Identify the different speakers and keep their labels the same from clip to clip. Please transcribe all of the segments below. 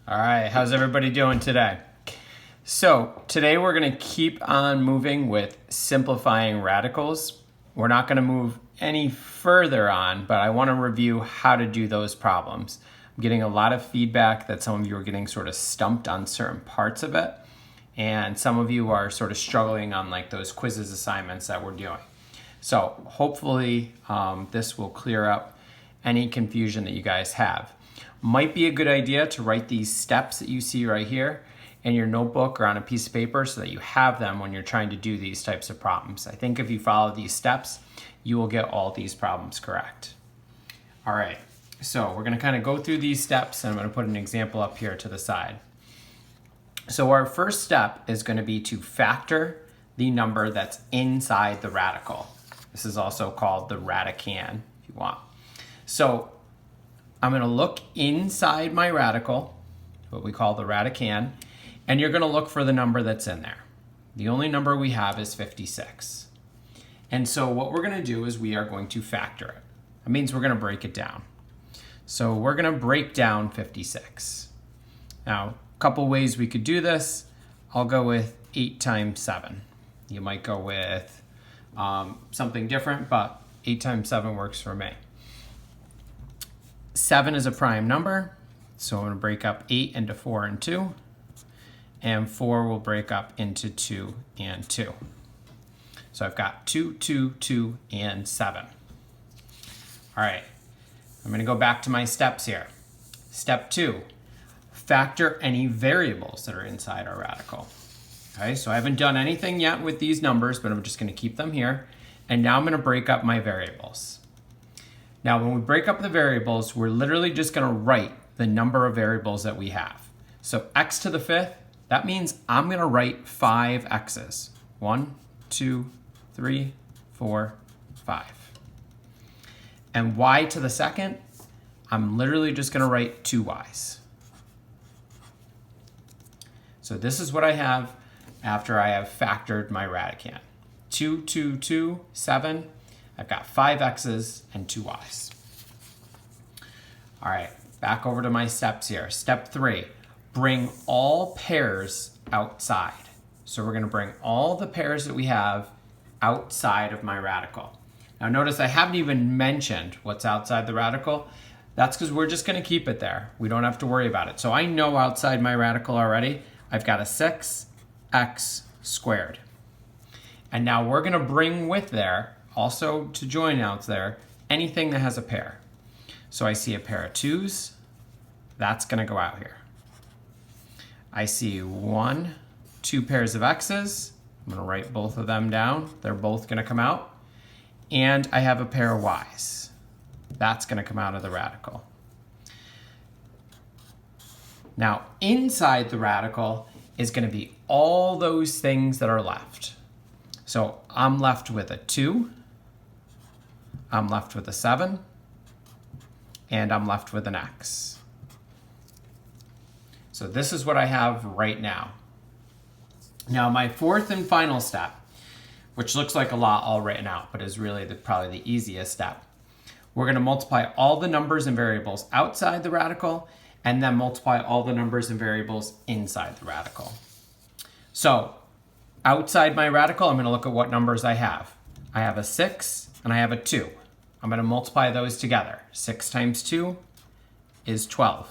Speaker 1: All right, how's everybody doing today? So today we're going to keep on moving with simplifying radicals. We're not going to move any further on, but I want to review how to do those problems. I'm getting a lot of feedback that some of you are getting sort of stumped on certain parts of it, and some of you are sort of struggling on like those quizzes assignments that we're doing. So hopefully this will clear up any confusion that you guys have. Might be a good idea to write these steps that you see right here in your notebook or on a piece of paper so that you have them when you're trying to do these types of problems. I think if you follow these steps, you will get all these problems correct. All right, so we're gonna kind of go through these steps, and I'm gonna put an example up here to the side. So our first step is gonna be to factor the number that's inside the radical. This is also called the radicand, if you want. So I'm going to look inside my radical, what we call the radicand, and you're going to look for the number that's in there. The only number we have is 56. And so what we're going to do is we are going to factor it. That means we're going to break it down. So we're going to break down 56. Now, a couple ways we could do this. I'll go with 8 times 7. You might go with something different, but 8 times 7 works for me. 7 is a prime number, so I'm going to break up 8 into 4 and 2, and 4 will break up into 2 and 2. So I've got 2, 2, 2, and 7. All right, I'm going to go back to my steps here. Step 2, factor any variables that are inside our radical. Okay, so I haven't done anything yet with these numbers, but I'm just going to keep them here. And now I'm going to break up my variables. Now, when we break up the variables, we're literally just going to write the number of variables that we have. So x to the 5th, that means I'm going to write 5 x's. 1, 2, 3, 4, 5. And y to the 2nd, I'm literally just going to write 2 y's. So this is what I have after I have factored my radicand. 2, 2, 2, 7. I've got 5 x's and 2 y's. All right, back over to my steps here. Step 3, bring all pairs outside. So we're going to bring all the pairs that we have outside of my radical. Now notice I haven't even mentioned what's outside the radical. That's because we're just going to keep it there. We don't have to worry about it. So I know outside my radical already, I've got a 6x squared. And now we're going to bring with there, also to join out there, anything that has a pair. So I see a pair of 2's, that's going to go out here. I see 2 pairs of x's. I'm going to write both of them down. They're both going to come out. And I have a pair of y's. That's going to come out of the radical. Now, inside the radical is going to be all those things that are left. So I'm left with a 2, I'm left with a 7, and I'm left with an x. So this is what I have right now. Now my fourth and final step, which looks like a lot all written out, but is really probably the easiest step. We're going to multiply all the numbers and variables outside the radical, and then multiply all the numbers and variables inside the radical. So outside my radical, I'm going to look at what numbers I have. I have a 6 and I have a 2. I'm going to multiply those together. 6 times 2 is 12.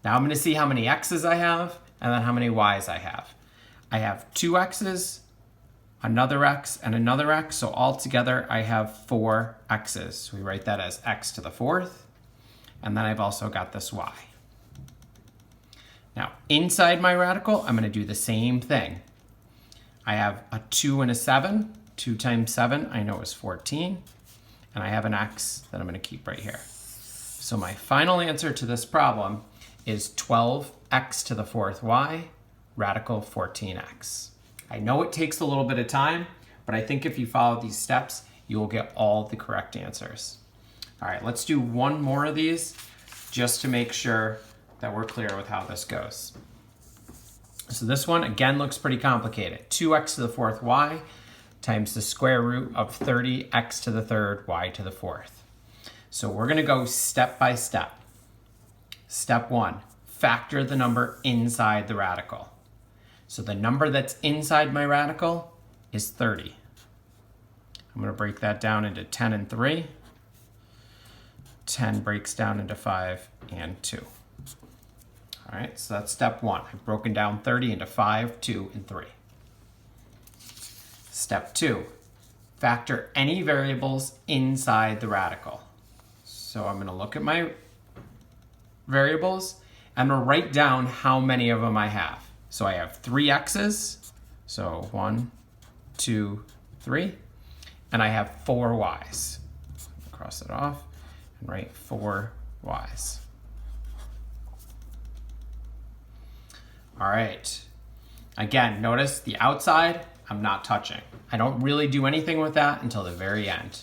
Speaker 1: Now I'm going to see how many x's I have and then how many y's I have. I have 2 x's, another x, and another x. So altogether I have 4 x's. So we write that as x to the 4th. And then I've also got this y. Now inside my radical, I'm going to do the same thing. I have a 2 and a 7. 2 times 7, I know is 14. And I have an x that I'm going to keep right here. So my final answer to this problem is 12x to the 4th y, radical 14x. I know it takes a little bit of time, but I think if you follow these steps, you will get all the correct answers. All right, let's do one more of these just to make sure that we're clear with how this goes. So this one, again, looks pretty complicated. 2x to the 4th y times the square root of 30x to the 3rd y to the 4th. So we're going to go step by step. Step 1, factor the number inside the radical. So the number that's inside my radical is 30. I'm going to break that down into 10 and 3. 10 breaks down into 5 and 2. All right, so that's step 1. I've broken down 30 into 5, 2, and 3. Step 2, factor any variables inside the radical. So I'm going to look at my variables. I'm going to write down how many of them I have. So I have 3 x's, so 1, 2, 3, and I have 4 y's. Cross it off and write 4 y's. All right. Again, notice the outside, I'm not touching. I don't really do anything with that until the very end.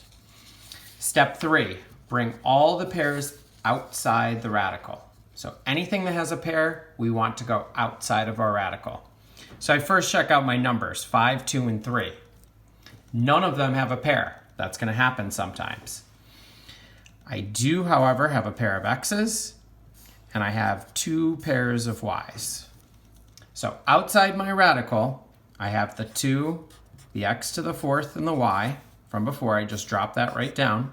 Speaker 1: Step 3, bring all the pairs outside the radical. So anything that has a pair, we want to go outside of our radical. So I first check out my numbers, 5, 2, and 3. None of them have a pair. That's going to happen sometimes. I do, however, have a pair of x's, and I have 2 pairs of y's. So outside my radical, I have the 2, the x to the 4th, and the y from before. I just dropped that right down.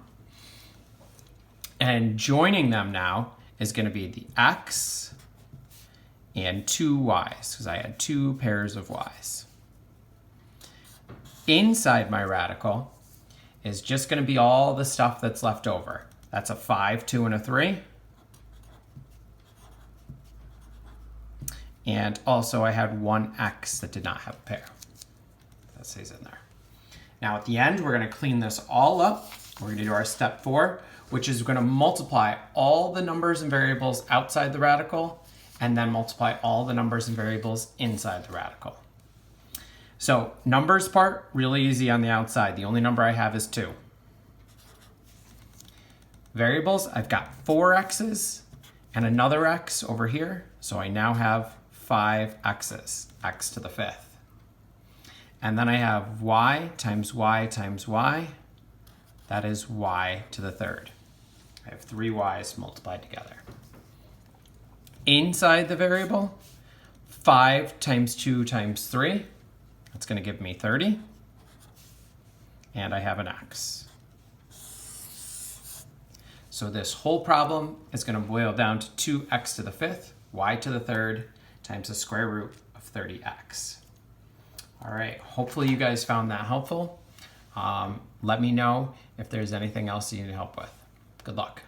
Speaker 1: And joining them now is going to be the x and 2 y's, because I had 2 pairs of y's. Inside my radical is just going to be all the stuff that's left over. That's a 5, 2, and a 3. And also I had 1 x that did not have a pair. That stays in there. Now at the end, we're going to clean this all up. We're going to do our step 4, which is going to multiply all the numbers and variables outside the radical, and then multiply all the numbers and variables inside the radical. So numbers part, really easy on the outside. The only number I have is 2. Variables, I've got 4 x's and another x over here. So I now have 5 x's, x to the 5th. And then I have y times y times y. That is y to the 3rd. I have 3 y's multiplied together. Inside the variable, 5 times 2 times 3. That's going to give me 30. And I have an x. So this whole problem is going to boil down to 2x to the 5th, y to the 3rd, times the square root of 30x. All right, hopefully you guys found that helpful. Let me know if there's anything else you need help with. Good luck.